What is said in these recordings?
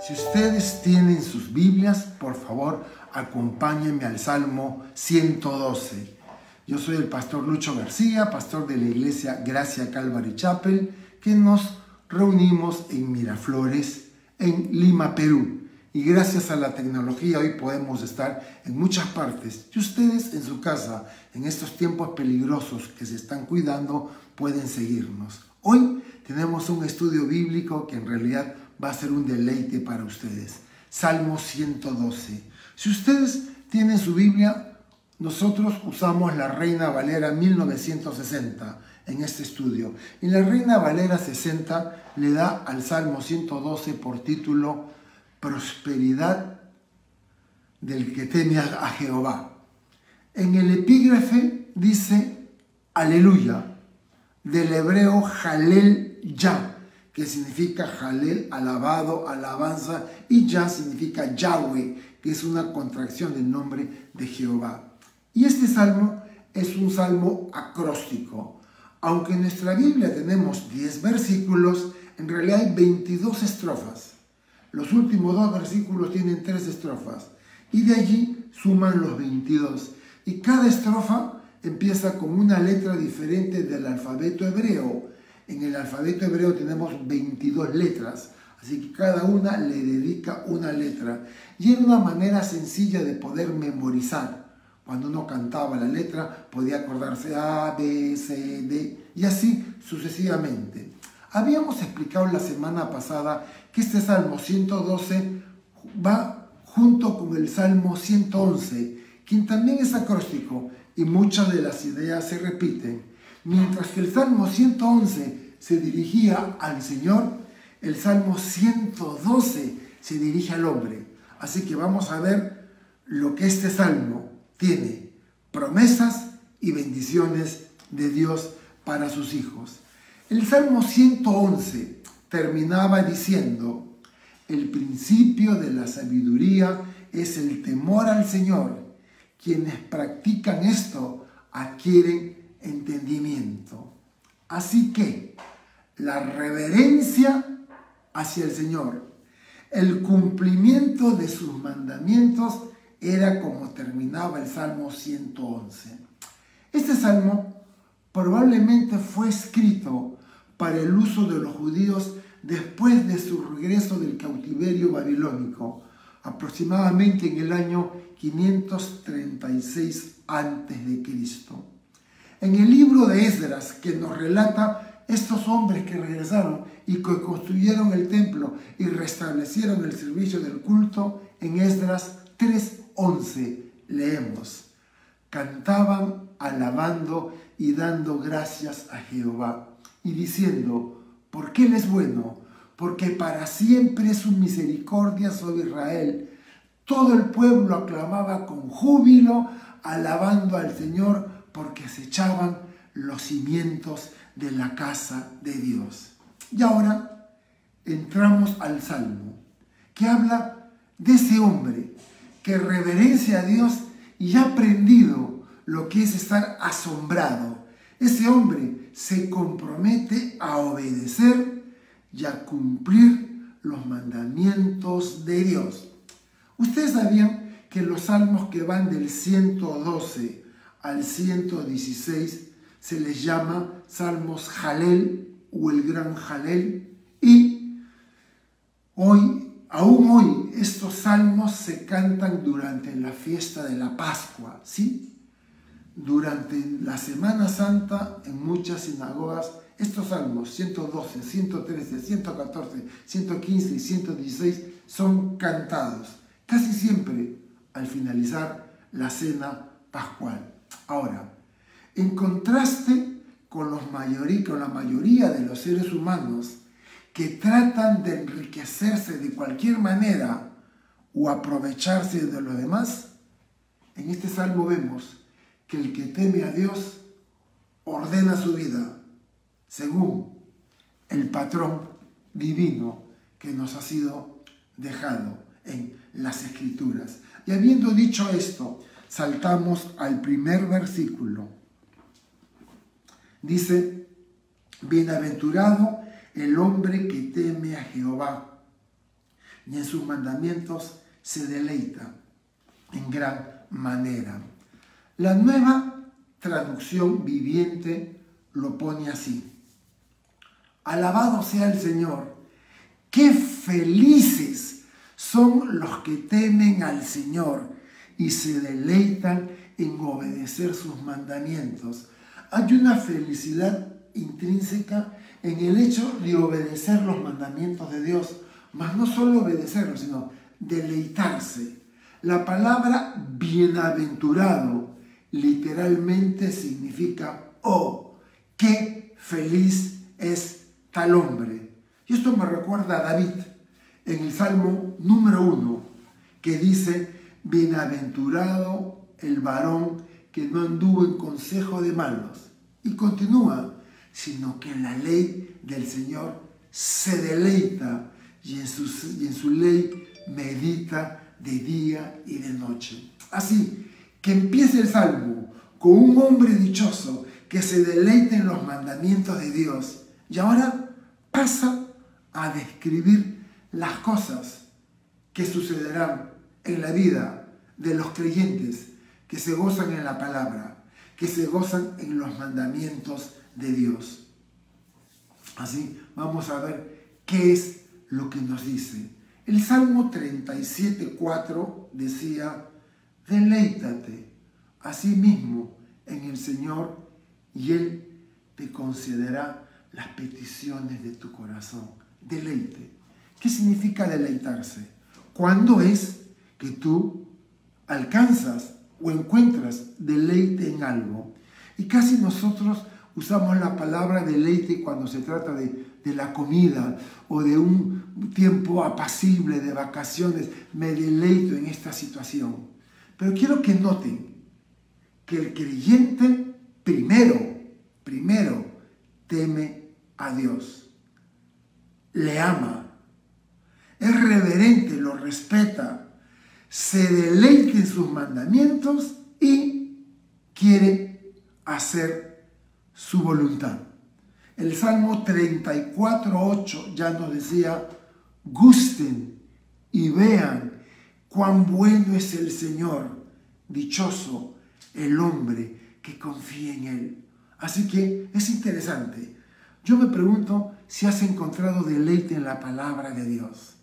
Si ustedes tienen sus Biblias, por favor, acompáñenme al Salmo 112. Yo soy el pastor Lucho García, pastor de la iglesia Gracia Calvary Chapel, que nos reunimos en Miraflores, en Lima, Perú. Y gracias a la tecnología hoy podemos estar en muchas partes. Y ustedes en su casa, en estos tiempos peligrosos que se están cuidando, pueden seguirnos. Hoy tenemos un estudio bíblico que en realidad va a ser un deleite para ustedes. Salmo 112. Si ustedes tienen su Biblia, nosotros usamos la Reina Valera 1960 en este estudio. Y la Reina Valera 60 le da al Salmo 112 por título Prosperidad del que teme a Jehová. En el epígrafe dice Aleluya, del hebreo Jalel Yah, que significa Jalel, alabado, alabanza, y Yah significa Yahweh, que es una contracción del nombre de Jehová. Y este salmo es un salmo acróstico. Aunque en nuestra Biblia tenemos 10 versículos, en realidad hay 22 estrofas. Los últimos 2 versículos tienen 3 estrofas, y de allí suman los 22. Y cada estrofa empieza con una letra diferente del alfabeto hebreo. En el alfabeto hebreo tenemos 22 letras, así que cada una le dedica una letra. Y era una manera sencilla de poder memorizar. Cuando uno cantaba la letra, podía acordarse A, B, C, D, y así sucesivamente. Habíamos explicado la semana pasada que este Salmo 112 va junto con el Salmo 111, quien también es acróstico, y muchas de las ideas se repiten. Mientras que el Salmo 111 se dirigía al Señor, el Salmo 112 se dirige al hombre. Así que vamos a ver lo que este Salmo tiene, promesas y bendiciones de Dios para sus hijos. El Salmo 111 terminaba diciendo: el principio de la sabiduría es el temor al Señor. Quienes practican esto adquieren entendimiento. Así que la reverencia hacia el Señor, el cumplimiento de sus mandamientos, era como terminaba el Salmo 111. Este salmo probablemente fue escrito para el uso de los judíos después de su regreso del cautiverio babilónico, aproximadamente en el año 536 a.C. En el libro de Esdras, que nos relata estos hombres que regresaron y que construyeron el templo y restablecieron el servicio del culto, en Esdras 3:11 leemos: cantaban alabando y dando gracias a Jehová y diciendo: porque Él es bueno, porque para siempre es su misericordia sobre Israel. Todo el pueblo aclamaba con júbilo, alabando al Señor, porque se echaban los cimientos de la casa de Dios. Y ahora entramos al Salmo, que habla de ese hombre que reverencia a Dios y ha aprendido lo que es estar asombrado. Ese hombre se compromete a obedecer y a cumplir los mandamientos de Dios. Ustedes sabían que los salmos que van del 112 al 116 se les llama salmos Jalel o el gran Jalel, y aún hoy estos salmos se cantan durante la fiesta de la Pascua, ¿sí? Durante la Semana Santa, en muchas sinagogas, estos salmos 112, 113, 114, 115 y 116 son cantados, casi siempre al finalizar la cena pascual. Ahora, en contraste con la mayoría de los seres humanos que tratan de enriquecerse de cualquier manera o aprovecharse de los demás, en este salmo vemos que el que teme a Dios ordena su vida según el patrón divino que nos ha sido dejado en las Escrituras. Y habiendo dicho esto, saltamos al primer versículo. Dice: bienaventurado el hombre que teme a Jehová, y en sus mandamientos se deleita en gran manera. La Nueva Traducción Viviente lo pone así: alabado sea el Señor, qué felices son los que temen al Señor y se deleitan en obedecer sus mandamientos. Hay una felicidad intrínseca en el hecho de obedecer los mandamientos de Dios, mas no solo obedecerlos, sino deleitarse. La palabra bienaventurado literalmente significa oh, qué feliz es tal hombre. Y esto me recuerda a David en el Salmo número 1, que dice: bienaventurado el varón que no anduvo en consejo de malos. Y continúa: sino que en la ley del Señor se deleita y en su ley medita de día y de noche. Así que empieza el Salmo con un hombre dichoso que se deleita en los mandamientos de Dios, y ahora pasa a describir las cosas que sucederán en la vida de los creyentes que se gozan en la palabra, que se gozan en los mandamientos de Dios. Así vamos a ver qué es lo que nos dice. El Salmo 37:4 decía: deleítate a sí mismo en el Señor y Él te concederá las peticiones de tu corazón. Deleite. ¿Qué significa deleitarse? ¿Cuándo es que tú alcanzas o encuentras deleite en algo? Y casi nosotros usamos la palabra deleite cuando se trata de la comida o de un tiempo apacible, de vacaciones. Me deleito en esta situación. Pero quiero que noten que el creyente primero teme a Dios, le ama, es reverente, lo respeta, se deleita en sus mandamientos y quiere hacer su voluntad. El Salmo 34:8 ya nos decía: gusten y vean cuán bueno es el Señor, dichoso el hombre que confía en Él. Así que es interesante. Yo me pregunto si has encontrado deleite en la palabra de Dios.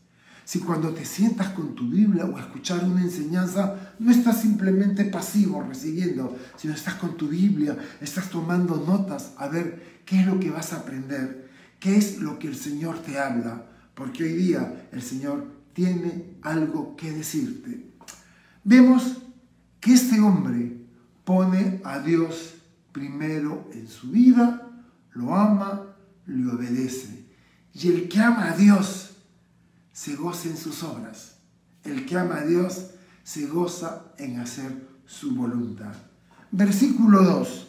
Si cuando te sientas con tu Biblia o a escuchar una enseñanza, no estás simplemente pasivo recibiendo, sino estás con tu Biblia, estás tomando notas a ver qué es lo que vas a aprender, qué es lo que el Señor te habla, porque hoy día el Señor tiene algo que decirte. Vemos que este hombre pone a Dios primero en su vida, lo ama, le obedece. Y el que ama a Dios se goza en sus obras. El que ama a Dios se goza en hacer su voluntad. Versículo 2.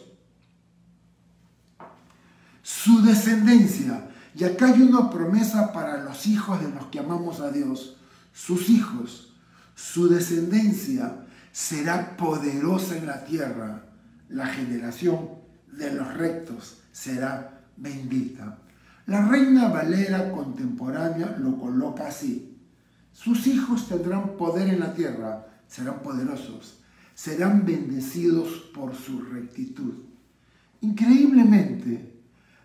Su descendencia. Y acá hay una promesa para los hijos de los que amamos a Dios. Sus hijos, su descendencia será poderosa en la tierra. La generación de los rectos será bendita. La Reina Valera contemporánea lo coloca así: sus hijos tendrán poder en la tierra, serán poderosos, serán bendecidos por su rectitud. Increíblemente,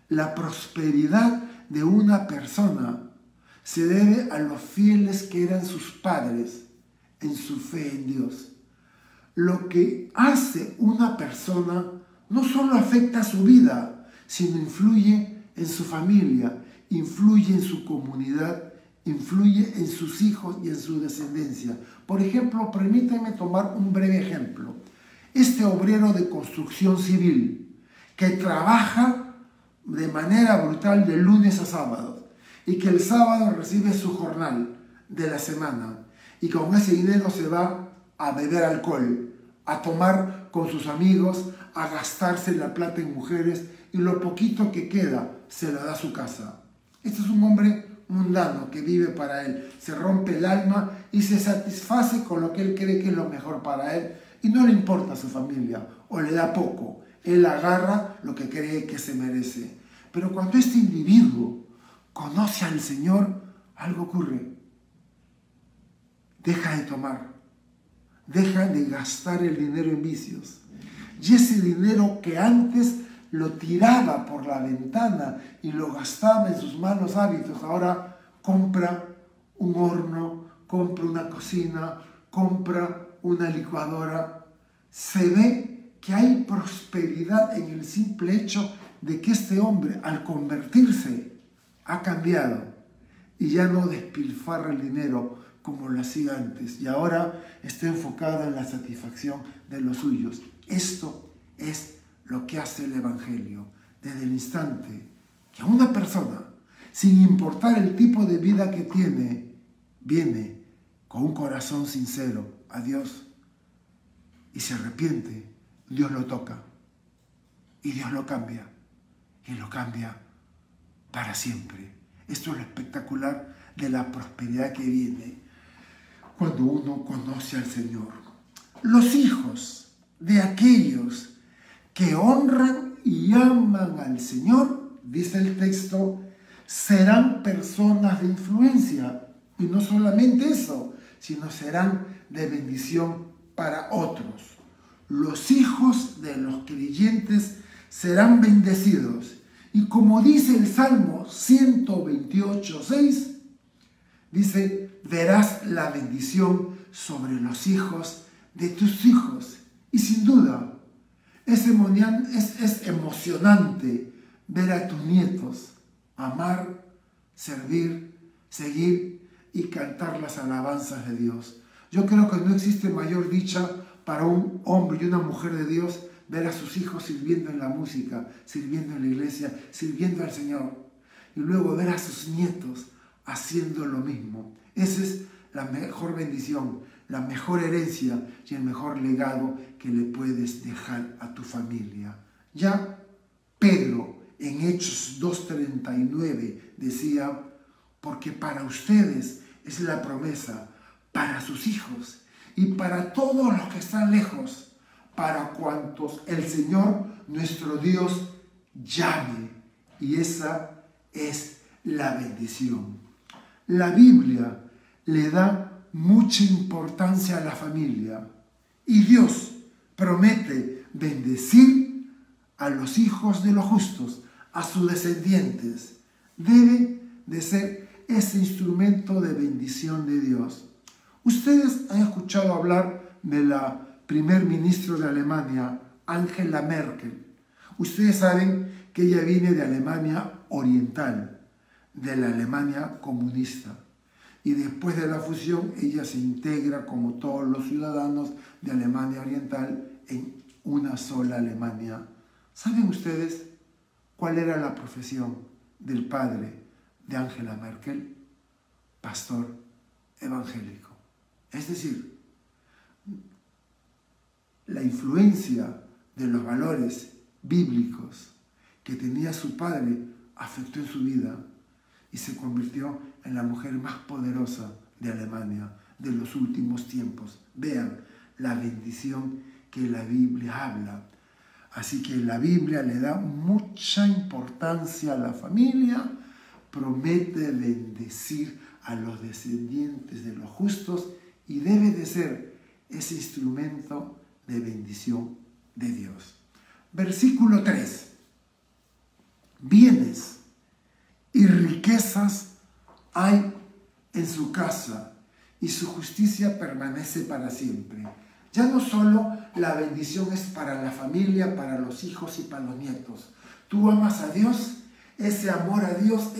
la prosperidad de una persona se debe a los fieles que eran sus padres en su fe en Dios. Lo que hace una persona no solo afecta a su vida, sino influye en su familia, influye en su comunidad, influye en sus hijos y en su descendencia. Por ejemplo, permítanme tomar un breve ejemplo. Este obrero de construcción civil que trabaja de manera brutal de lunes a sábado y que el sábado recibe su jornal de la semana y con ese dinero se va a beber alcohol, a tomar con sus amigos, a gastarse la plata en mujeres y lo poquito que queda se lo da a su casa. Este es un hombre mundano que vive para él, se rompe el alma y se satisface con lo que él cree que es lo mejor para él y no le importa a su familia o le da poco. Él agarra lo que cree que se merece. Pero cuando este individuo conoce al Señor, algo ocurre. deja de tomar, deja de gastar el dinero en vicios. Y ese dinero que antes lo tiraba por la ventana y lo gastaba en sus malos hábitos, ahora compra un horno, compra una cocina, compra una licuadora. Se ve que hay prosperidad en el simple hecho de que este hombre, al convertirse, ha cambiado y ya no despilfarra el dinero como lo hacía antes, y ahora está enfocado en la satisfacción de los suyos. Esto es lo que hace el Evangelio. Desde el instante que una persona, sin importar el tipo de vida que tiene, viene con un corazón sincero a Dios y se arrepiente, Dios lo toca y Dios lo cambia, y lo cambia para siempre. Esto es lo espectacular de la prosperidad que viene cuando uno conoce al Señor. Los hijos de aquellos que honran y aman al Señor, dice el texto, serán personas de influencia. Y no solamente eso, sino serán de bendición para otros. Los hijos de los creyentes serán bendecidos. Y como dice el Salmo 128:6, dice, verás la bendición sobre los hijos de tus hijos. Y sin duda, es emocionante ver a tus nietos amar, servir, seguir y cantar las alabanzas de Dios. Yo creo que no existe mayor dicha para un hombre y una mujer de Dios ver a sus hijos sirviendo en la música, sirviendo en la iglesia, sirviendo al Señor. Y luego ver a sus nietos haciendo lo mismo. Esa es la mejor bendición, la mejor herencia y el mejor legado que le puedes dejar a tu familia. Ya Pedro en Hechos 2:39 decía, porque para ustedes es la promesa, para sus hijos y para todos los que están lejos, para cuantos el Señor nuestro Dios llame. Y esa es la bendición. La Biblia le da mucha importancia a la familia y Dios promete bendecir a los hijos de los justos, a sus descendientes. Debe de ser ese instrumento de bendición de Dios. Ustedes han escuchado hablar de la primer ministro de Alemania, Angela Merkel. Ustedes saben que ella viene de Alemania Oriental, de la Alemania comunista. Y después de la fusión, ella se integra, como todos los ciudadanos de Alemania Oriental, en una sola Alemania. ¿Saben ustedes cuál era la profesión del padre de Angela Merkel? Pastor evangélico. Es decir, la influencia de los valores bíblicos que tenía su padre afectó en su vida y se convirtió en la mujer más poderosa de Alemania de los últimos tiempos. Vean la bendición que la Biblia habla. Así que la Biblia le da mucha importancia a la familia, promete bendecir a los descendientes de los justos y debe de ser ese instrumento de bendición de Dios. Versículo 3. Bienes y riquezas hay en su casa y su justicia permanece para siempre. Ya no solo la bendición es para la familia, para los hijos y para los nietos. Tú amas a Dios, ese amor a Dios,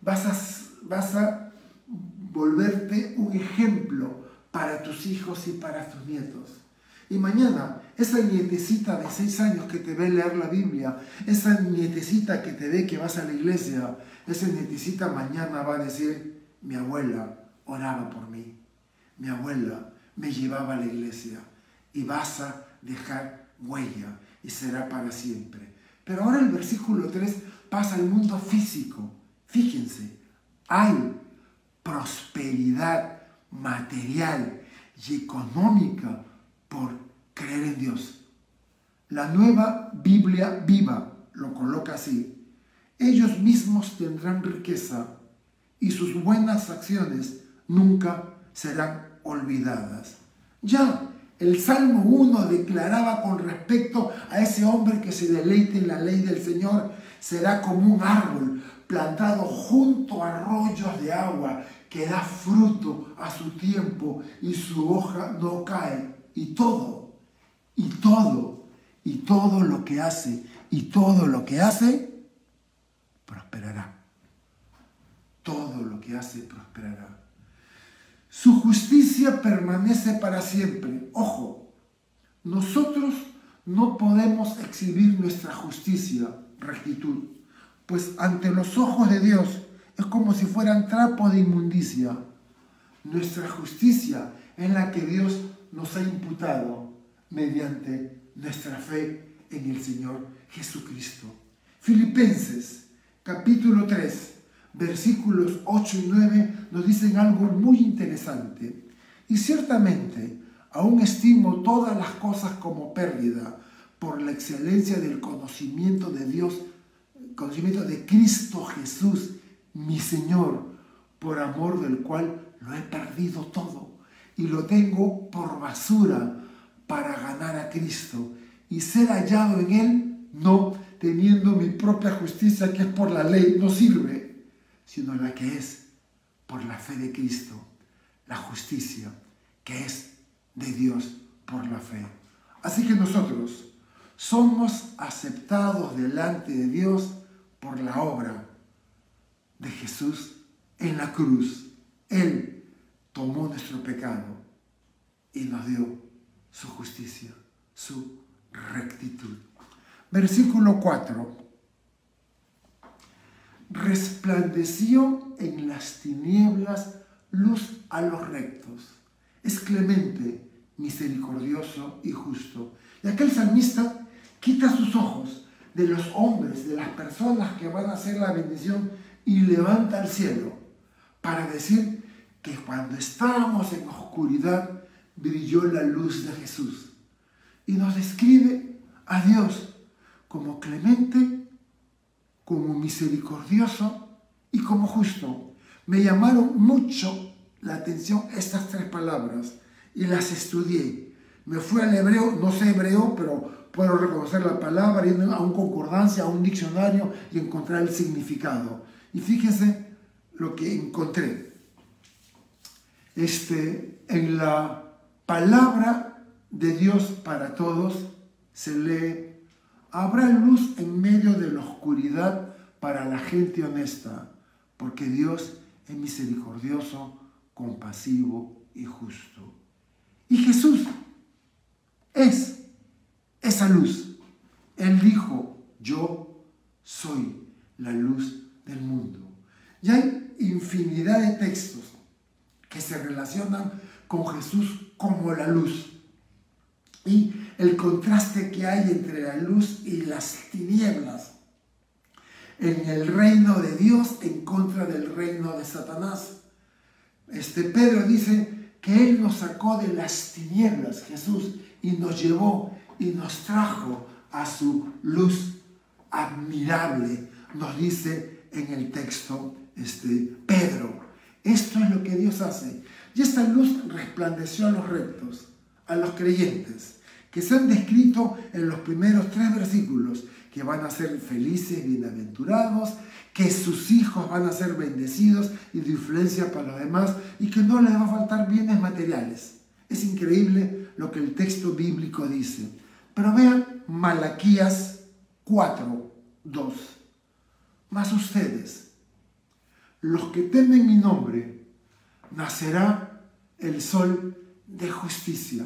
vas a volverte un ejemplo para tus hijos y para tus nietos. Y mañana, esa nietecita de 6 años que te ve leer la Biblia, esa nietecita que te ve que vas a la iglesia, esa nietecita mañana va a decir, mi abuela oraba por mí, mi abuela me llevaba a la iglesia, y vas a dejar huella y será para siempre. Pero ahora el versículo 3 pasa al mundo físico. Fíjense, hay prosperidad material y económica por creer en Dios. La Nueva Biblia Viva lo coloca así: ellos mismos tendrán riqueza y sus buenas acciones nunca serán olvidadas. Ya, el Salmo 1 declaraba con respecto a ese hombre que se deleite en la ley del Señor, será como un árbol plantado junto a arroyos de agua, que da fruto a su tiempo y su hoja no cae. Y todo lo que hace, prosperará. Todo lo que hace prosperará. Su justicia permanece para siempre. Ojo, nosotros no podemos exhibir nuestra justicia, rectitud, pues ante los ojos de Dios es como si fueran trapos de inmundicia. Nuestra justicia es la que Dios nos ha imputado mediante nuestra fe en el Señor Jesucristo. Filipenses, capítulo 3, versículos 8 y 9 nos dicen algo muy interesante. Y ciertamente, aún estimo todas las cosas como pérdida por la excelencia del conocimiento de Dios, conocimiento de Cristo Jesús, mi Señor, por amor del cual lo he perdido todo y lo tengo por basura para ganar a Cristo y ser hallado en Él, no teniendo mi propia justicia que es por la ley, no sirve, sino la que es por la fe de Cristo, la justicia que es de Dios por la fe. Así que nosotros somos aceptados delante de Dios por la obra de Jesús en la cruz. Él tomó nuestro pecado y nos dio su justicia, su rectitud. Versículo 4. Resplandeció en las tinieblas luz a los rectos. Es clemente, misericordioso y justo. Y aquel salmista quita sus ojos de los hombres, de las personas que van a hacer la bendición y levanta al cielo para decir que cuando estábamos en oscuridad brilló la luz de Jesús. Y nos describe a Dios como clemente, como misericordioso y como justo. Me llamaron mucho la atención estas tres palabras y las estudié. Me fui al hebreo, no sé hebreo, pero puedo reconocer la palabra, ir a una concordancia, a un diccionario y encontrar el significado. Y fíjense lo que encontré. En la palabra de Dios para todos se lee: habrá luz en medio de la oscuridad para la gente honesta, porque Dios es misericordioso, compasivo y justo. Y Jesús es esa luz. Él dijo: yo soy la luz del mundo. Y hay infinidad de textos que se relacionan con Jesús como la luz. Y el contraste que hay entre la luz y las tinieblas en el reino de Dios en contra del reino de Satanás. Pedro dice que Él nos sacó de las tinieblas, Jesús, y nos llevó y nos trajo a su luz admirable, nos dice en el texto Pedro. Esto es lo que Dios hace. Y esta luz resplandeció a los rectos, a los creyentes, que se han descrito en los primeros 3 versículos, que van a ser felices, bienaventurados, que sus hijos van a ser bendecidos y de influencia para los demás, y que no les va a faltar bienes materiales. Es increíble lo que el texto bíblico dice. Pero vean Malaquías 4:2. Mas ustedes, los que temen mi nombre, nacerá el sol de justicia,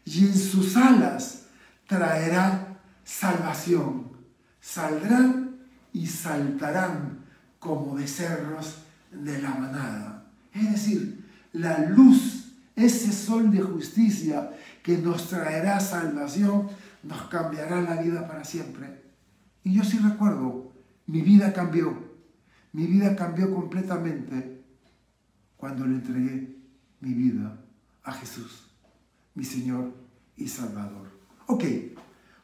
y en sus alas traerá salvación. Saldrán y saltarán como becerros de la manada. Es decir, la luz, ese sol de justicia que nos traerá salvación, nos cambiará la vida para siempre. Y yo sí recuerdo, mi vida cambió completamente cuando le entregué mi vida a Jesús, mi Señor y Salvador. Ok,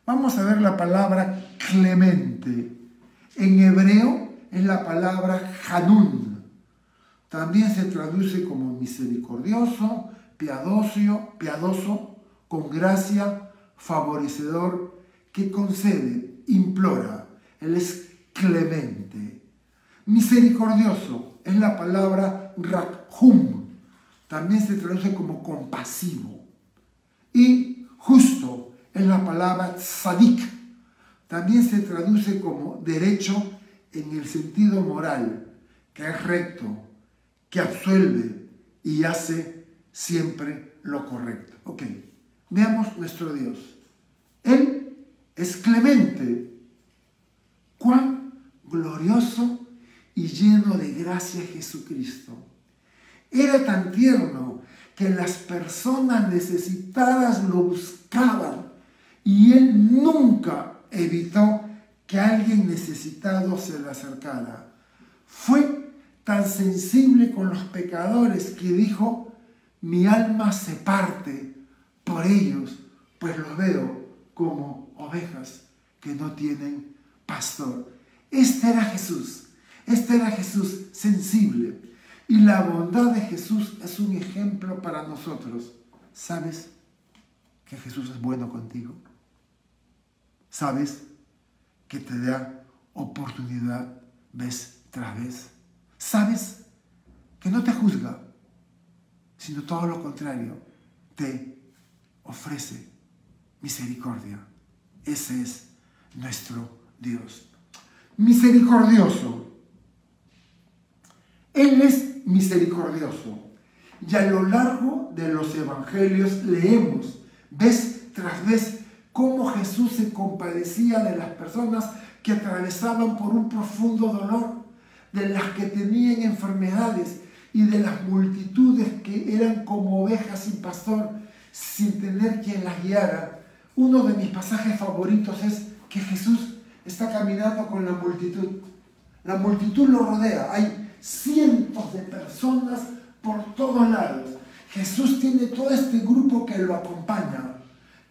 vamos a ver la palabra clemente. En hebreo es la palabra Hanun. También se traduce como misericordioso, piadoso, con gracia, favorecedor, que concede, implora. Él es clemente. Misericordioso es la palabra rakhum, también se traduce como compasivo. Y justo es la palabra tzadik, también se traduce como derecho en el sentido moral, que es recto, que absuelve y hace siempre lo correcto. Ok, veamos nuestro Dios. Él es clemente. Cuán glorioso y lleno de gracia Jesucristo. Era tan tierno que las personas necesitadas lo buscaban y Él nunca evitó que alguien necesitado se le acercara. Fue tan sensible con los pecadores que dijo: mi alma se parte por ellos, pues los veo como ovejas que no tienen pastor. Este era Jesús sensible. Y la bondad de Jesús es un ejemplo para nosotros. ¿Sabes que Jesús es bueno contigo? ¿Sabes que te da oportunidad vez tras vez? ¿Sabes que no te juzga, sino todo lo contrario, te ofrece misericordia? Ese es nuestro Dios. Misericordioso. Él es misericordioso. Y a lo largo de los evangelios leemos vez tras vez cómo Jesús se compadecía de las personas que atravesaban por un profundo dolor, de las que tenían enfermedades y de las multitudes que eran como ovejas sin pastor, sin tener quien las guiara. Uno de mis pasajes favoritos es que Jesús está caminando con la multitud. La multitud lo rodea. Hay cientos de personas por todos lados. Jesús tiene todo este grupo que lo acompaña.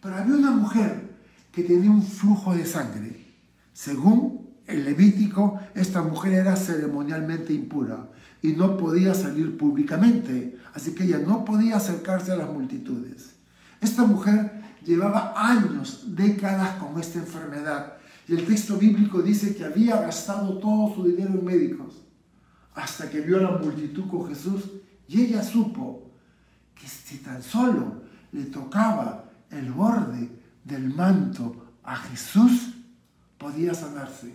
Pero había una mujer que tenía un flujo de sangre. Según el Levítico, esta mujer era ceremonialmente impura y no podía salir públicamente. Así que ella no podía acercarse a las multitudes. Esta mujer llevaba años, décadas con esta enfermedad. Y el texto bíblico dice que había gastado todo su dinero en médicos, hasta que vio a la multitud con Jesús y ella supo que si tan solo le tocaba el borde del manto a Jesús, podía sanarse.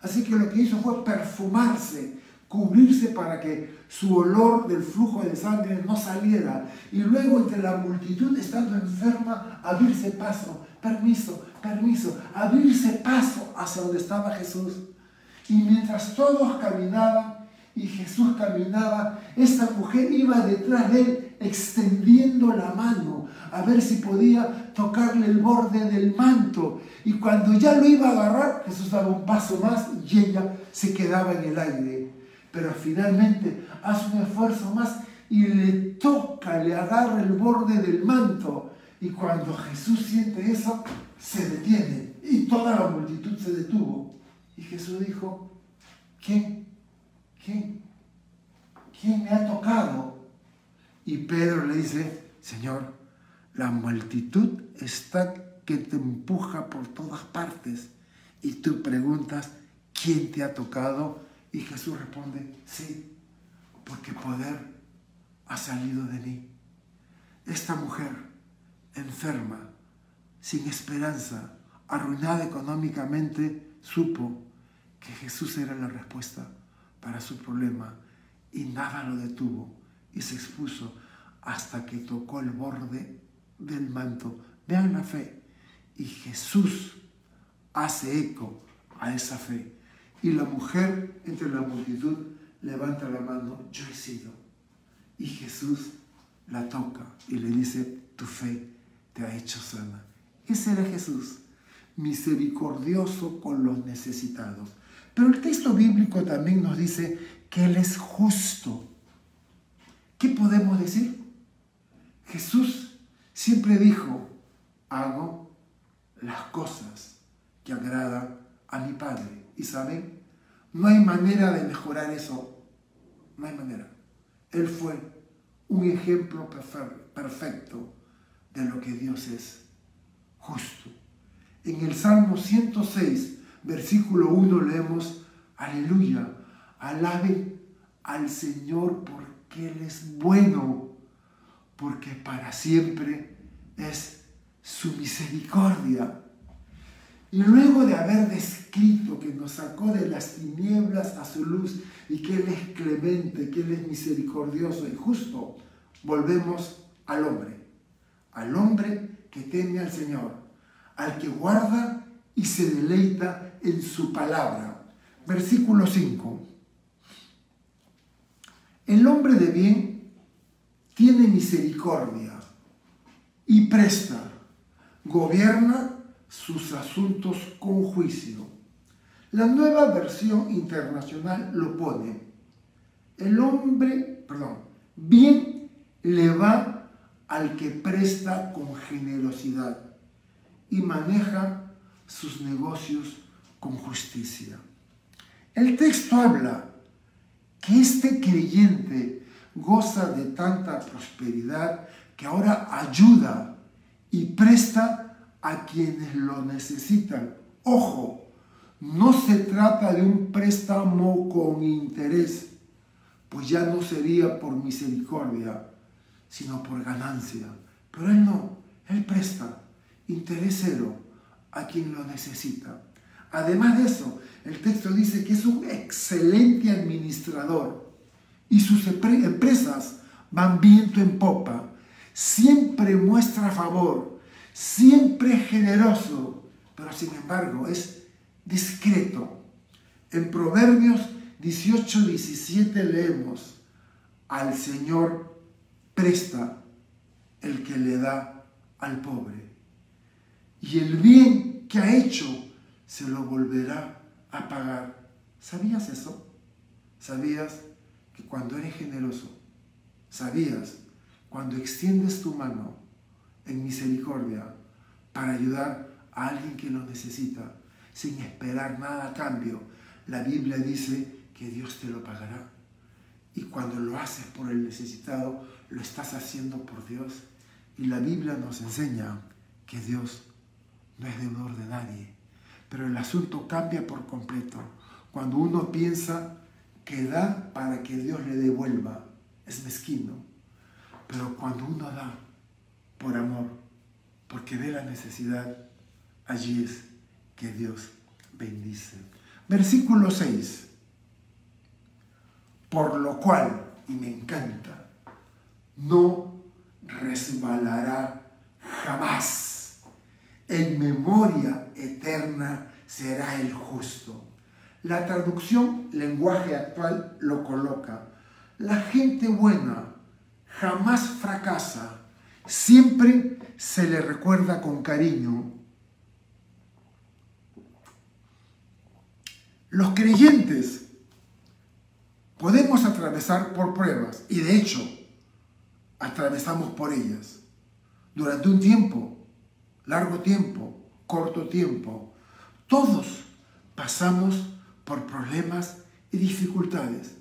Así que lo que hizo fue perfumarse, cubrirse para que su olor del flujo de sangre no saliera. Y luego entre la multitud, estando enferma, abrirse paso, permiso, abrirse paso hacia donde estaba Jesús. Y mientras todos caminaban y Jesús caminaba, esta mujer iba detrás de él extendiendo la mano a ver si podía tocarle el borde del manto. Y cuando ya lo iba a agarrar, Jesús daba un paso más y ella se quedaba en el aire. Pero finalmente hace un esfuerzo más y le toca, le agarra el borde del manto. Y cuando Jesús siente eso, se detiene y toda la multitud se detuvo. Y Jesús dijo: ¿Quién me ha tocado? Y Pedro le dice: Señor, la multitud está que te empuja por todas partes. Y tú preguntas: ¿quién te ha tocado? Y Jesús responde: sí, porque poder ha salido de mí. Esta mujer, enferma, sin esperanza, arruinada económicamente, supo que Jesús era la respuesta para su problema y nada lo detuvo y se expuso hasta que tocó el borde del manto. Vean la fe. Y Jesús hace eco a esa fe. Y la mujer entre la multitud levanta la mano: yo he sido. Y Jesús la toca y le dice: tu fe te ha hecho sana. Ese era Jesús, misericordioso con los necesitados. Pero el texto bíblico también nos dice que Él es justo. ¿Qué podemos decir? Jesús siempre dijo: hago las cosas que agradan a mi Padre. ¿Y saben? No hay manera de mejorar eso. No hay manera. Él fue un ejemplo perfecto de lo que Dios es, justo. En el Salmo 106, versículo 1 leemos: aleluya, alaben al Señor porque Él es bueno, porque para siempre es su misericordia. Y luego de haber descrito que nos sacó de las tinieblas a su luz y que Él es clemente, que Él es misericordioso y justo, volvemos al hombre que teme al Señor, al que guarda y se deleita en su palabra. Versículo 5. El hombre de bien tiene misericordia y presta, gobierna sus asuntos con juicio. La Nueva Versión Internacional lo pone: bien le va al que presta con generosidad y maneja sus negocios con justicia. El texto habla que este creyente goza de tanta prosperidad que ahora ayuda y presta a quienes lo necesitan. Ojo, no se trata de un préstamo con interés, pues ya no sería por misericordia, sino por ganancia. Pero él no, él presta interés cero a quien lo necesita. Además de eso, el texto dice que es un excelente administrador y sus empresas van viento en popa. Siempre muestra favor, siempre generoso, pero sin embargo es discreto. En Proverbios 18:17 leemos: al Señor presta el que le da al pobre, y el bien que ha hecho se lo volverá a pagar. ¿Sabías eso? ¿Sabías que cuando eres generoso, sabías cuando extiendes tu mano en misericordia para ayudar a alguien que lo necesita, sin esperar nada a cambio, la Biblia dice que Dios te lo pagará? Y cuando lo haces por el necesitado, lo estás haciendo por Dios. Y la Biblia nos enseña que Dios no es deudor de nadie. Pero el asunto cambia por completo cuando uno piensa que da para que Dios le devuelva. Es mezquino. Pero cuando uno da por amor, porque ve la necesidad, allí es que Dios bendice. Versículo 6. Por lo cual, y me encanta, no resbalará jamás. En memoria eterna será el justo. La traducción lenguaje actual lo coloca: la gente buena jamás fracasa, siempre se le recuerda con cariño. Los creyentes podemos atravesar por pruebas, y de hecho atravesamos por ellas durante un tiempo, largo tiempo, corto tiempo. Todos pasamos por problemas y dificultades,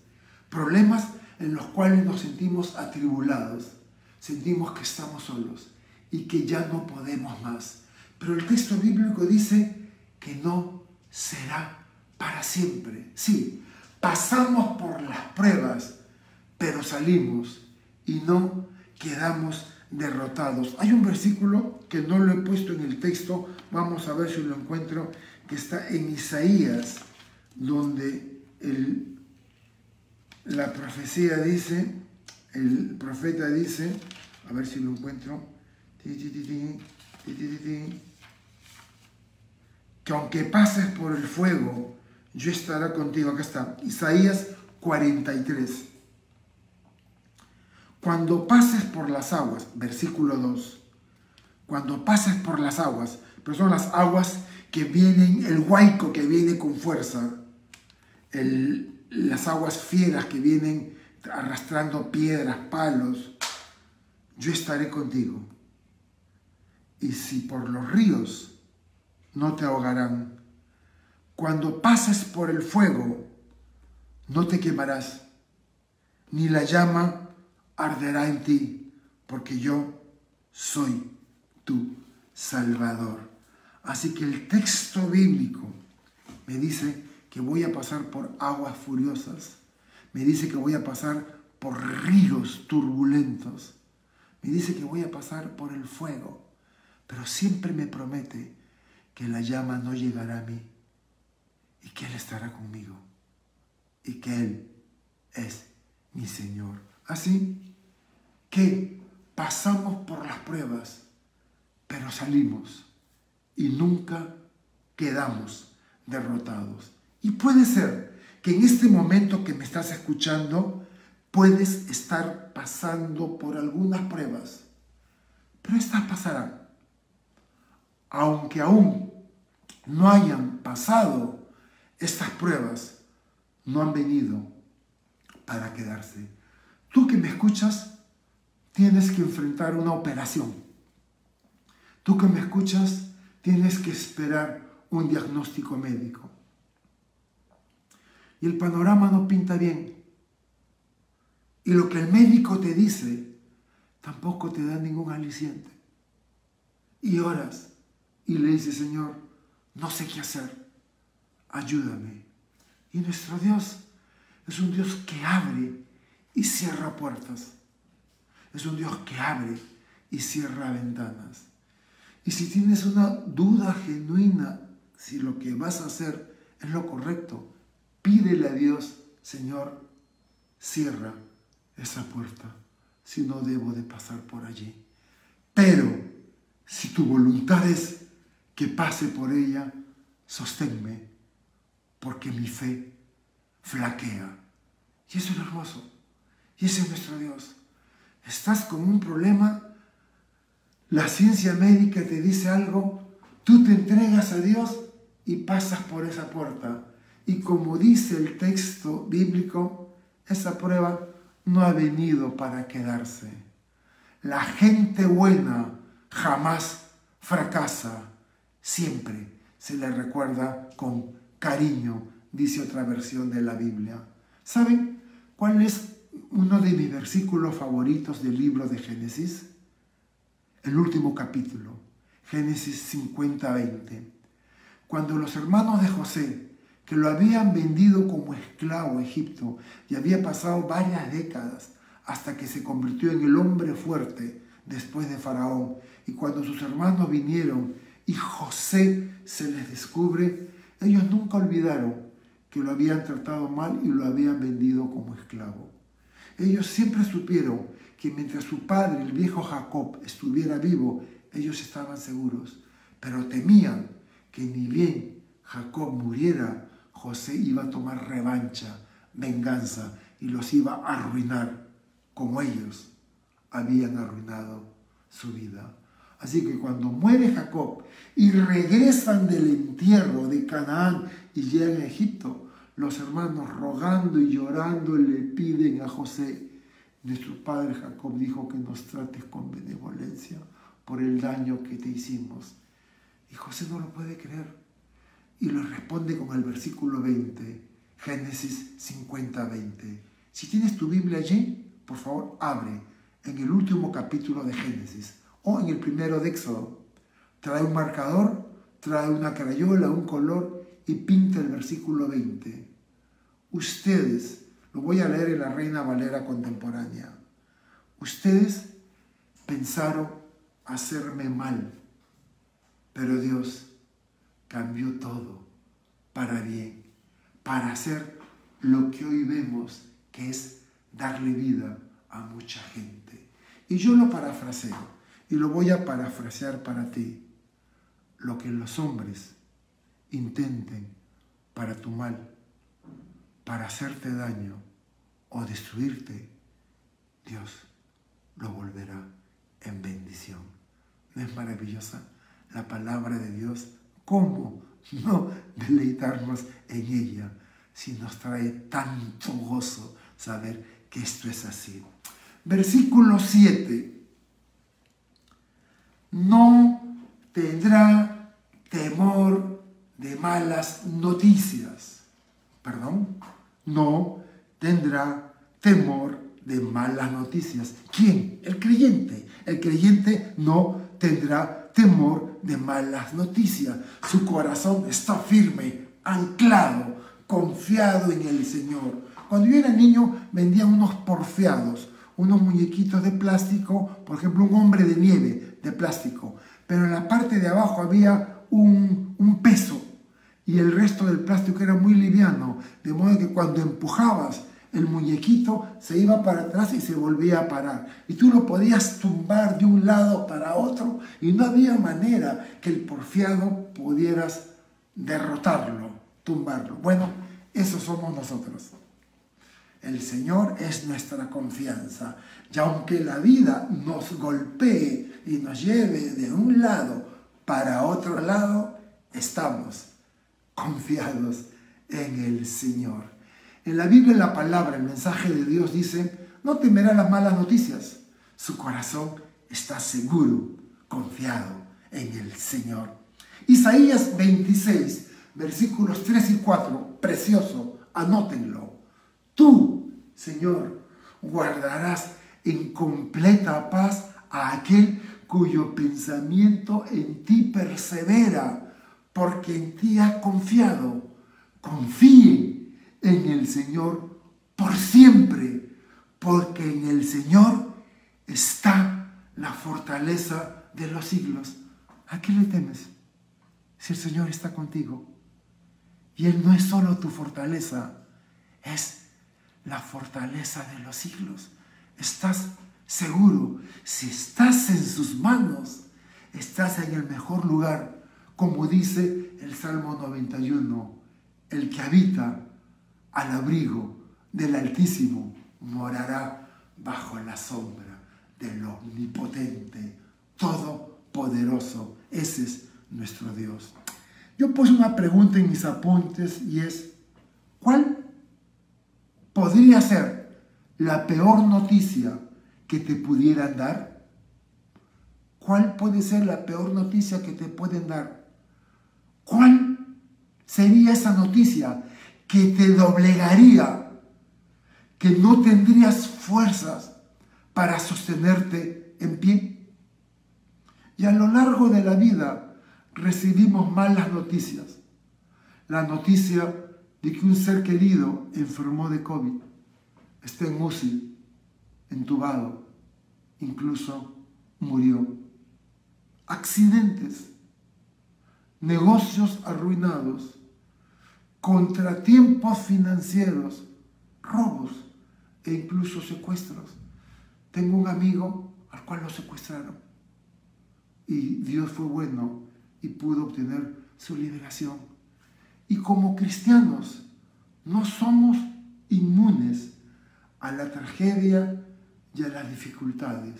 problemas en los cuales nos sentimos atribulados, sentimos que estamos solos y que ya no podemos más. Pero el texto bíblico dice que no será para siempre. Sí, pasamos por las pruebas, pero salimos y no quedamos derrotados. Hay un versículo que no lo he puesto en el texto, vamos a ver si lo encuentro, que está en Isaías, donde la profecía dice, el profeta dice, a ver si lo encuentro, que aunque pases por el fuego, yo estaré contigo. Acá está, Isaías 43. Cuando pases por las aguas, versículo 2, cuando pases por las aguas, pero son las aguas que vienen, el huaico que viene con fuerza, las aguas fieras que vienen arrastrando piedras, palos, yo estaré contigo. Y si por los ríos, no te ahogarán. Cuando pases por el fuego, no te quemarás, ni la llama arderá en ti, porque yo soy tu Salvador. Así que el texto bíblico me dice que voy a pasar por aguas furiosas, me dice que voy a pasar por ríos turbulentos, me dice que voy a pasar por el fuego, pero siempre me promete que la llama no llegará a mí y que Él estará conmigo y que Él es mi Señor. Así que pasamos por las pruebas, pero salimos y nunca quedamos derrotados. Y puede ser que en este momento que me estás escuchando, puedes estar pasando por algunas pruebas, pero estas pasarán. Aunque aún no hayan pasado, estas pruebas no han venido para quedarse. Tú que me escuchas, tienes que enfrentar una operación. Tú que me escuchas, tienes que esperar un diagnóstico médico. Y el panorama no pinta bien. Y lo que el médico te dice, tampoco te da ningún aliciente. Y oras y le dices, Señor, no sé qué hacer, ayúdame. Y nuestro Dios es un Dios que abre y cierra puertas. Es un Dios que abre y cierra ventanas. Y si tienes una duda genuina, si lo que vas a hacer es lo correcto, pídele a Dios, Señor, cierra esa puerta, si no debo de pasar por allí. Pero si tu voluntad es que pase por ella, sosténme, porque mi fe flaquea. Y eso es hermoso. Y ese es nuestro Dios. Estás con un problema, la ciencia médica te dice algo, tú te entregas a Dios y pasas por esa puerta. Y como dice el texto bíblico, esa prueba no ha venido para quedarse. La gente buena jamás fracasa, siempre se le recuerda con cariño, dice otra versión de la Biblia. ¿Saben cuál es uno de mis versículos favoritos del libro de Génesis? El último capítulo, Génesis 50:20. Cuando los hermanos de José, que lo habían vendido como esclavo a Egipto y había pasado varias décadas hasta que se convirtió en el hombre fuerte después de Faraón, y cuando sus hermanos vinieron y José se les descubre, ellos nunca olvidaron que lo habían tratado mal y lo habían vendido como esclavo. Ellos siempre supieron que mientras su padre, el viejo Jacob, estuviera vivo, ellos estaban seguros, pero temían que ni bien Jacob muriera, José iba a tomar revancha, venganza, y los iba a arruinar como ellos habían arruinado su vida. Así que cuando muere Jacob y regresan del entierro de Canaán y llegan a Egipto, los hermanos rogando y llorando le piden a José, nuestro padre Jacob dijo que nos trates con benevolencia por el daño que te hicimos. Y José no lo puede creer. Y lo responde con el versículo 20, Génesis 50:20. Si tienes tu Biblia allí, por favor, abre en el último capítulo de Génesis o en el primero de Éxodo. Trae un marcador, trae una crayola, un color y pinta el versículo 20. Ustedes, lo voy a leer en la Reina Valera contemporánea, ustedes pensaron hacerme mal, pero Dios cambió todo para bien, para hacer lo que hoy vemos, que es darle vida a mucha gente. Y yo lo parafraseo, y lo voy a parafrasear para ti. Lo que los hombres intenten para tu mal, para hacerte daño o destruirte, Dios lo volverá en bendición. ¿No es maravillosa la palabra de Dios? ¿Cómo no deleitarnos en ella si nos trae tanto gozo saber que esto es así? Versículo 7. No tendrá temor de malas noticias. No tendrá temor de malas noticias. ¿Quién? El creyente. El creyente no tendrá temor de malas noticias. Su corazón está firme, anclado, confiado en el Señor. Cuando yo era niño vendían unos porfiados, unos muñequitos de plástico, por ejemplo un hombre de nieve de plástico, pero en la parte de abajo había un peso y el resto del plástico era muy liviano, de modo que cuando empujabas el muñequito se iba para atrás y se volvía a parar. Y tú lo podías tumbar de un lado para otro y no había manera que el porfiado pudieras derrotarlo, tumbarlo. Bueno, eso somos nosotros. El Señor es nuestra confianza. Y aunque la vida nos golpee y nos lleve de un lado para otro lado, estamos confiados en el Señor. En la Biblia, en la palabra, el mensaje de Dios dice, no temerá las malas noticias. Su corazón está seguro, confiado en el Señor. Isaías 26, versículos 3 y 4, precioso, anótenlo. Tú, Señor, guardarás en completa paz a aquel cuyo pensamiento en ti persevera, porque en ti ha confiado. Confíe en el Señor por siempre, porque en el Señor está la fortaleza de los siglos. ¿A qué le temes? Si el Señor está contigo. Y Él no es solo tu fortaleza, es la fortaleza de los siglos. Estás seguro. Si estás en sus manos, estás en el mejor lugar. Como dice el Salmo 91, el que habita al abrigo del Altísimo morará bajo la sombra del Omnipotente, Todopoderoso. Ese es nuestro Dios. Yo puse una pregunta en mis apuntes y es, ¿cuál podría ser la peor noticia que te pudieran dar? ¿Cuál puede ser la peor noticia que te pueden dar? ¿Cuál sería esa noticia que te doblegaría, que no tendrías fuerzas para sostenerte en pie? Y a lo largo de la vida recibimos malas noticias. La noticia de que un ser querido enfermó de COVID, está en UCI, entubado, incluso murió. Accidentes, negocios arruinados, contratiempos financieros, robos e incluso secuestros. Tengo un amigo al cual lo secuestraron y Dios fue bueno y pudo obtener su liberación. Y como cristianos no somos inmunes a la tragedia y a las dificultades,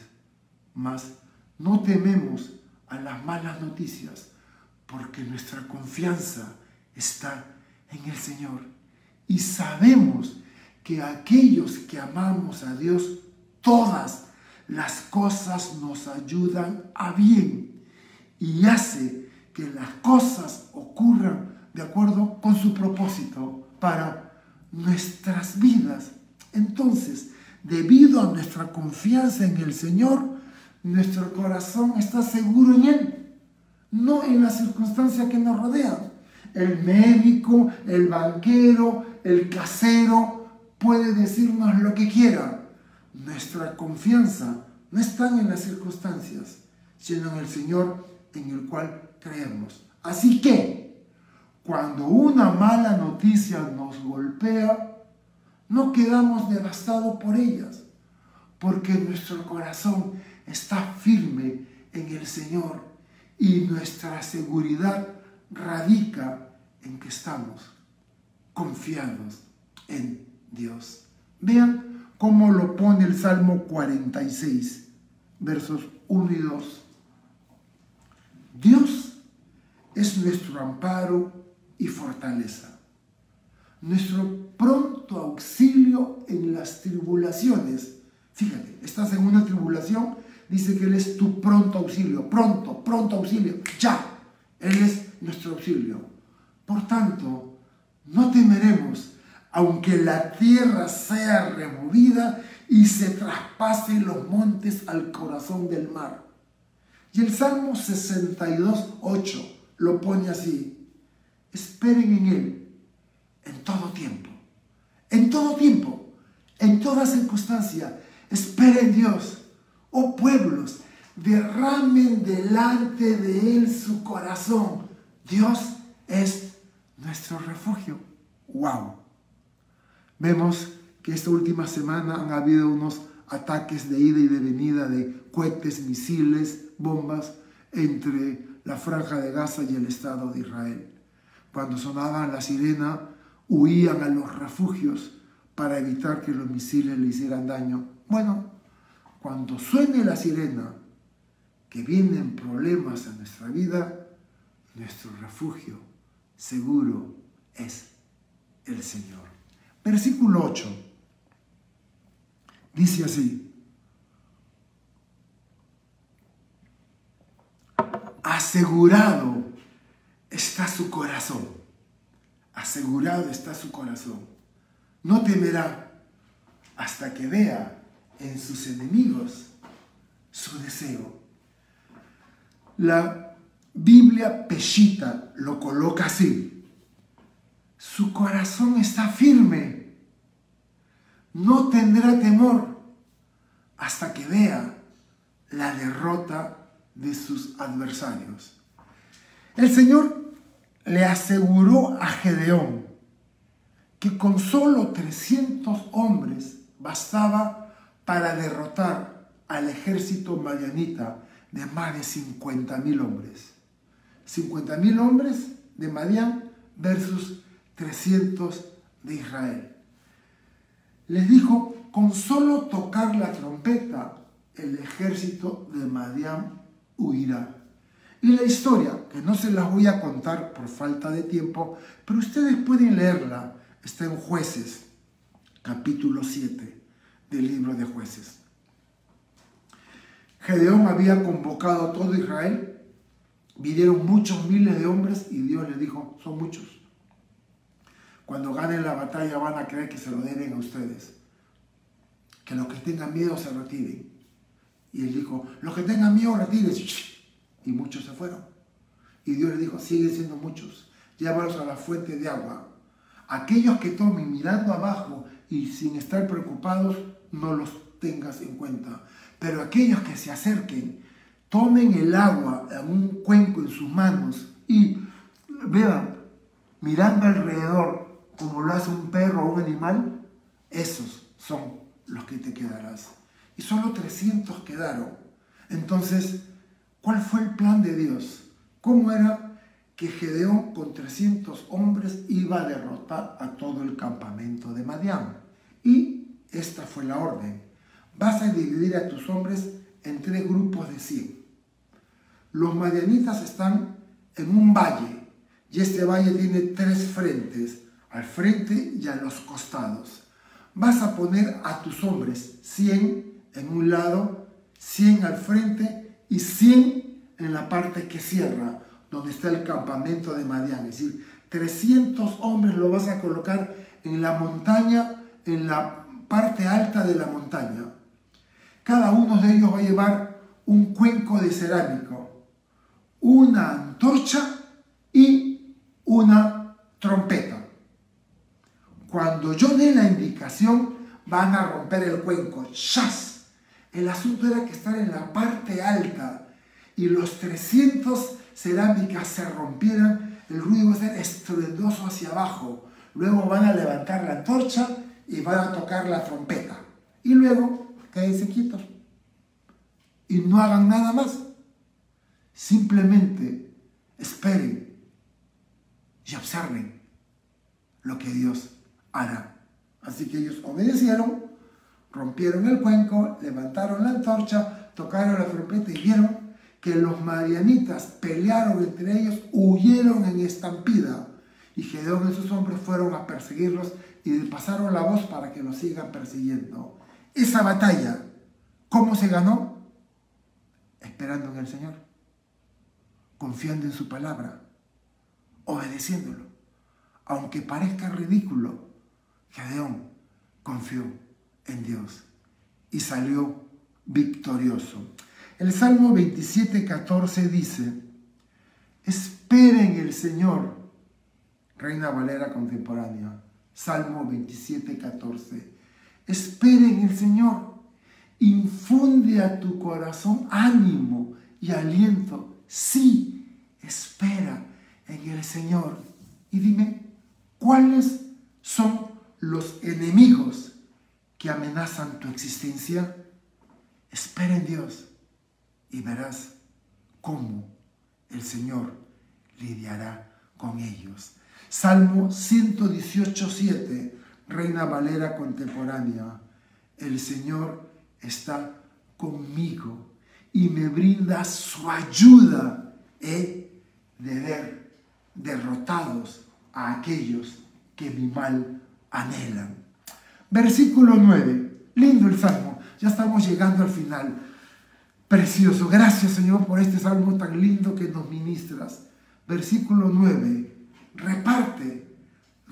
mas no tememos a las malas noticias porque nuestra confianza está en el Señor. Y sabemos que aquellos que amamos a Dios, todas las cosas nos ayudan a bien y hace que las cosas ocurran de acuerdo con su propósito para nuestras vidas. Entonces, debido a nuestra confianza en el Señor, nuestro corazón está seguro en Él, no en las circunstancias que nos rodean. El médico, el banquero, el casero puede decirnos lo que quiera. Nuestra confianza no está en las circunstancias, sino en el Señor en el cual creemos. Así que, cuando una mala noticia nos golpea, no quedamos devastados por ellas, porque nuestro corazón está firme en el Señor y nuestra seguridad radica en que estamos confiados en Dios. Vean cómo lo pone el Salmo 46, versos 1 y 2. Dios es nuestro amparo y fortaleza, nuestro pronto auxilio en las tribulaciones. Fíjate, estás en una tribulación, dice que Él es tu pronto auxilio, pronto auxilio, ya. Él es nuestro auxilio. Por tanto, no temeremos, aunque la tierra sea removida y se traspasen los montes al corazón del mar. Y el Salmo 62:8 lo pone así: esperen en Él en todo tiempo, en todo tiempo, en toda circunstancia. Esperen en Dios, oh pueblos, derramen delante de Él su corazón. Dios es nuestro refugio. ¡Wow! Vemos que esta última semana han habido unos ataques de ida y de venida de cohetes, misiles, bombas entre la Franja de Gaza y el Estado de Israel. Cuando sonaba la sirena, huían a los refugios para evitar que los misiles le hicieran daño. Bueno, cuando suene la sirena, que vienen problemas en nuestra vida, nuestro refugio seguro es el Señor. Versículo 8 dice así: asegurado está su corazón, asegurado está su corazón. No temerá hasta que vea en sus enemigos su deseo. La Biblia Peshitta lo coloca así: su corazón está firme, no tendrá temor hasta que vea la derrota de sus adversarios. El Señor le aseguró a Gedeón que con solo 300 hombres bastaba para derrotar al ejército madianita de más de 50.000 hombres. 50.000 hombres de Madián versus 300 de Israel. Les dijo: con solo tocar la trompeta, el ejército de Madián huirá. Y la historia, que no se las voy a contar por falta de tiempo, pero ustedes pueden leerla, está en Jueces, capítulo 7 del libro de Jueces. Gedeón había convocado a todo Israel, vinieron muchos miles de hombres y Dios les dijo: son muchos. Cuando ganen la batalla van a creer que se lo deben a ustedes. Que los que tengan miedo se retiren. Y él dijo: los que tengan miedo, retírense. Y muchos se fueron. Y Dios les dijo: siguen siendo muchos. Llévalos a la fuente de agua. Aquellos que tomen mirando abajo y sin estar preocupados, no los tengas en cuenta. Pero aquellos que se acerquen, tomen el agua en un cuenco en sus manos y vean, mirando alrededor, como lo hace un perro o un animal, esos son los que te quedarás. Y solo 300 quedaron. Entonces, ¿cuál fue el plan de Dios? ¿Cómo era que Gedeón con 300 hombres iba a derrotar a todo el campamento de Madián? Y esta fue la orden: vas a dividir a tus hombres en 3 grupos de 100. Los madianitas están en un valle, y este valle tiene 3 frentes, al frente y a los costados. Vas a poner a tus hombres 100 en un lado, 100 al frente y 100 en la parte que cierra, donde está el campamento de Madián. Es decir, 300 hombres lo vas a colocar en la montaña, en la parte alta de la montaña. Cada uno de ellos va a llevar un cuenco de cerámico, una antorcha y una trompeta. Cuando yo dé la indicación, van a romper el cuenco. ¡Chas! El asunto era que estar en la parte alta y los 300 cerámicas se rompieran, el ruido va a ser estruendoso hacia abajo. Luego van a levantar la antorcha y van a tocar la trompeta. Y luego, quédense quietos. Y no hagan nada más. Simplemente esperen y observen lo que Dios hará. Así que ellos obedecieron, rompieron el cuenco, levantaron la antorcha, tocaron la trompeta y vieron que los madianitas pelearon entre ellos, huyeron en estampida. Y Gedeón y sus hombres fueron a perseguirlos y pasaron la voz para que los sigan persiguiendo. Esa batalla, ¿cómo se ganó? Esperando en el Señor, confiando en su palabra, obedeciéndolo. Aunque parezca ridículo, Gedeón confió en Dios y salió victorioso. El Salmo 27:14 dice: espera en el Señor. Reina Valera contemporánea. Salmo 27:14. Espera en el Señor. Infunde a tu corazón ánimo y aliento. Sí, espera en el Señor. Y dime, ¿cuáles son los enemigos que amenazan tu existencia? Espera en Dios y verás cómo el Señor lidiará con ellos. Salmo 118:7, Reina Valera contemporánea. El Señor está conmigo y me brinda su ayuda. He de ver derrotados a aquellos que mi mal anhelan. Versículo 9. Lindo el Salmo. Ya estamos llegando al final. Precioso. Gracias, Señor, por este Salmo tan lindo que nos ministras. Versículo 9. Reparte,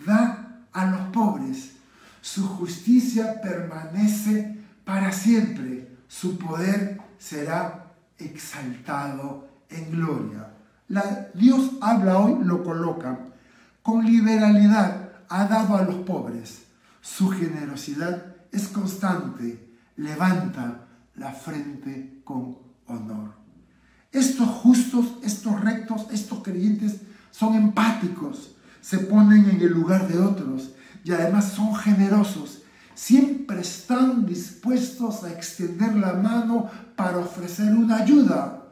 da a los pobres. Su justicia permanece para siempre. Su poder será exaltado en gloria. Dios habla hoy, lo coloca. Con liberalidad ha dado a los pobres. Su generosidad es constante. Levanta la frente con honor. Estos justos, estos rectos, estos creyentes son empáticos, se ponen en el lugar de otros y además son generosos. Siempre están dispuestos a extender la mano para ofrecer una ayuda.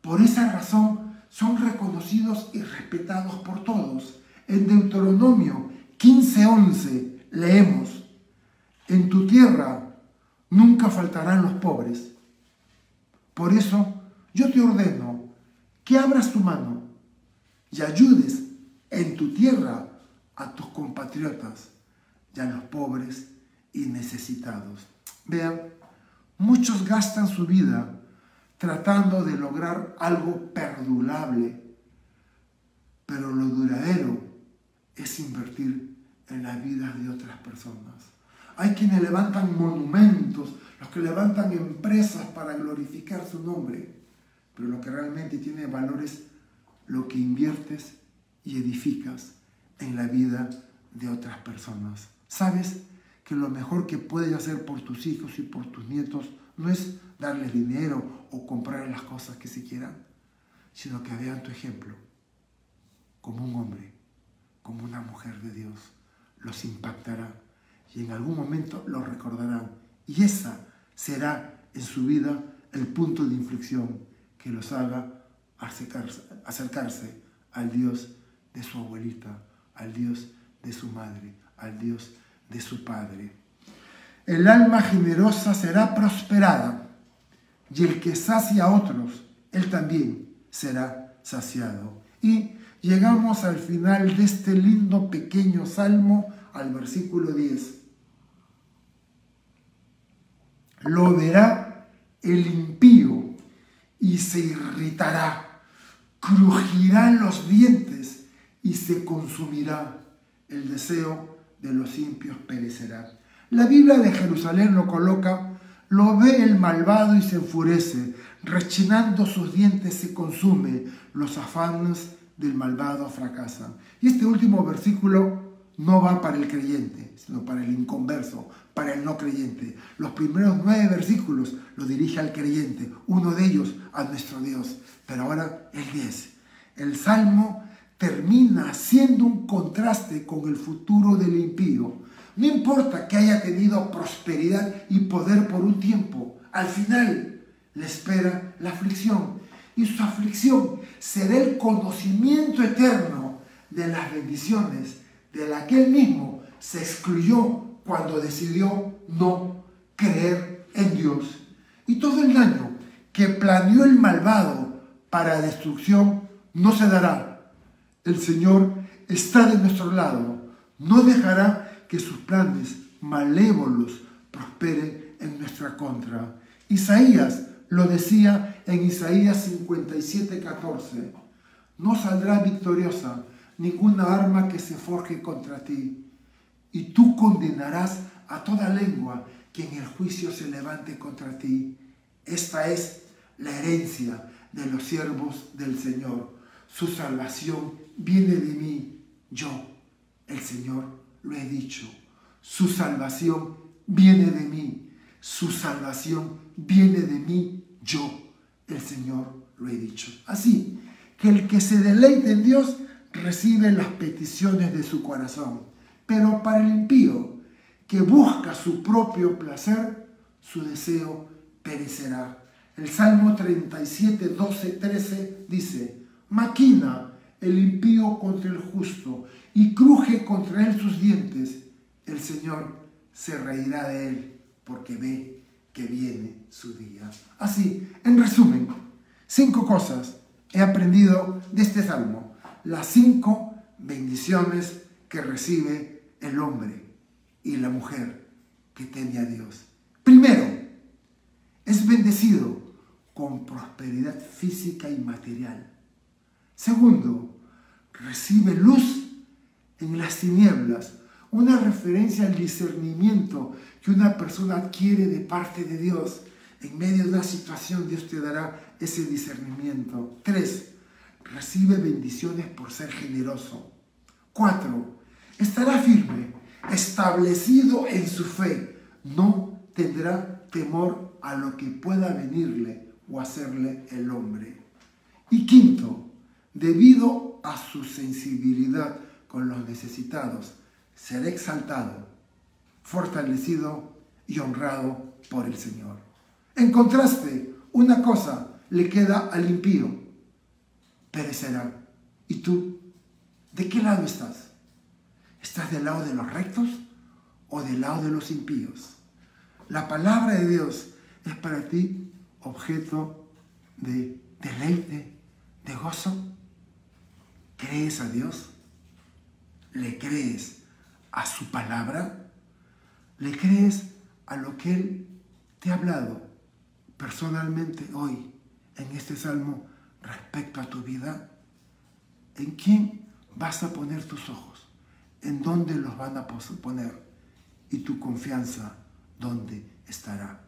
Por esa razón son reconocidos y respetados por todos. En Deuteronomio 15:11 leemos: en tu tierra nunca faltarán los pobres. Por eso yo te ordeno que abras tu mano y ayudes en tu tierra a tus compatriotas y a los pobres y necesitados. Vean, muchos gastan su vida tratando de lograr algo perdurable, pero lo duradero es invertir en la vida de otras personas. Hay quienes levantan monumentos, los que levantan empresas para glorificar su nombre, pero lo que realmente tiene valor es lo que inviertes y edificas en la vida de otras personas. ¿Sabes que lo mejor que puedes hacer por tus hijos y por tus nietos no es darles dinero o comprarles las cosas que se quieran, sino que vean tu ejemplo como un hombre, como una mujer de Dios? Los impactará y en algún momento los recordarán, y esa será en su vida el punto de inflexión que los haga acercarse al Dios de su abuelita, al Dios de su madre, al Dios de su padre. El alma generosa será prosperada, y el que sacia a otros, él también será saciado. Y llegamos al final de este lindo pequeño salmo, al versículo 10. Lo verá el impío y se irritará, crujirán los dientes y se consumirá. El deseo de los impios perecerá. La Biblia de Jerusalén lo coloca: lo ve el malvado y se enfurece, rechinando sus dientes se consume, los afanes del malvado fracasan. Y este último versículo no va para el creyente, sino para el inconverso, para el no creyente. Los primeros 9 versículos lo dirige al creyente, uno de ellos a nuestro Dios. Pero ahora el 10. El Salmo termina haciendo un contraste con el futuro del impío. No importa que haya tenido prosperidad y poder por un tiempo, al final le espera la aflicción. Y su aflicción será el conocimiento eterno de las bendiciones de la que él mismo se excluyó cuando decidió no creer en Dios. Y todo el daño que planeó el malvado para destrucción no se dará. El Señor está de nuestro lado, no dejará que sus planes malévolos prosperen en nuestra contra. Isaías lo decía en Isaías 57:14. No saldrá victoriosa ninguna arma que se forje contra ti, y tú condenarás a toda lengua que en el juicio se levante contra ti. Esta es la herencia de los siervos del Señor. Su salvación viene de mí. Yo, el Señor, lo he dicho. Su salvación viene de mí. Su salvación viene de mí. Yo, el Señor, lo he dicho. Así que el que se deleite en Dios recibe las peticiones de su corazón. Pero para el impío que busca su propio placer, su deseo perecerá. El Salmo 37, 12, 13 dice: maquina el impío contra el justo y cruje contra él sus dientes. El Señor se reirá de él porque ve que viene su día. Así, en resumen, 5 cosas he aprendido de este Salmo. Las 5 bendiciones que recibe el hombre y la mujer que teme a Dios. Primero, es bendecido con prosperidad física y material. Segundo, recibe luz en las tinieblas, una referencia al discernimiento que una persona adquiere de parte de Dios. En medio de una situación, Dios te dará ese discernimiento. 3, recibe bendiciones por ser generoso. 4, estará firme, establecido en su fe. No tendrá temor a lo que pueda venirle o hacerle el hombre. Y 5, debido a su sensibilidad con los necesitados, será exaltado, fortalecido y honrado por el Señor. En contraste, una cosa le queda al impío: perecerá. ¿Y tú? ¿De qué lado estás? ¿Estás del lado de los rectos o del lado de los impíos? La palabra de Dios es para ti objeto de deleite, de gozo. ¿Crees a Dios? ¿Le crees a su palabra? ¿Le crees a lo que Él te ha hablado personalmente hoy en este salmo respecto a tu vida? ¿En quién vas a poner tus ojos? ¿En dónde los van a poner? ¿Y tu confianza dónde estará?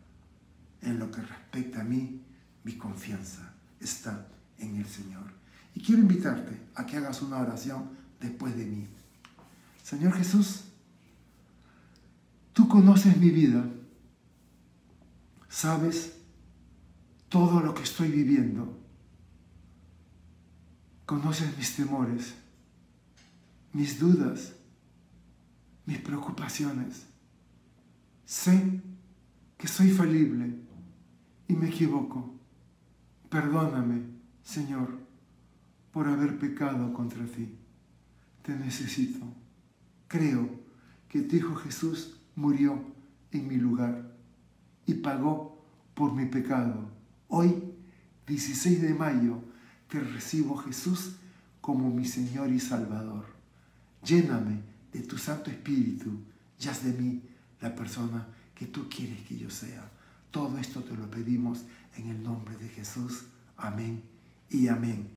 En lo que respecta a mí, mi confianza está en el Señor. Y quiero invitarte a que hagas una oración después de mí. Señor Jesús, tú conoces mi vida, sabes todo lo que estoy viviendo, conoces mis temores, mis dudas, mis preocupaciones. Sé que soy falible y me equivoco. Perdóname, Señor, por haber pecado contra ti. Te necesito. Creo que tu Hijo Jesús murió en mi lugar y pagó por mi pecado. Hoy, 16 de mayo, te recibo, Jesús, como mi Señor y Salvador. Lléname de tu Santo Espíritu y haz de mí la persona que tú quieres que yo sea. Todo esto te lo pedimos en el nombre de Jesús. Amén y amén.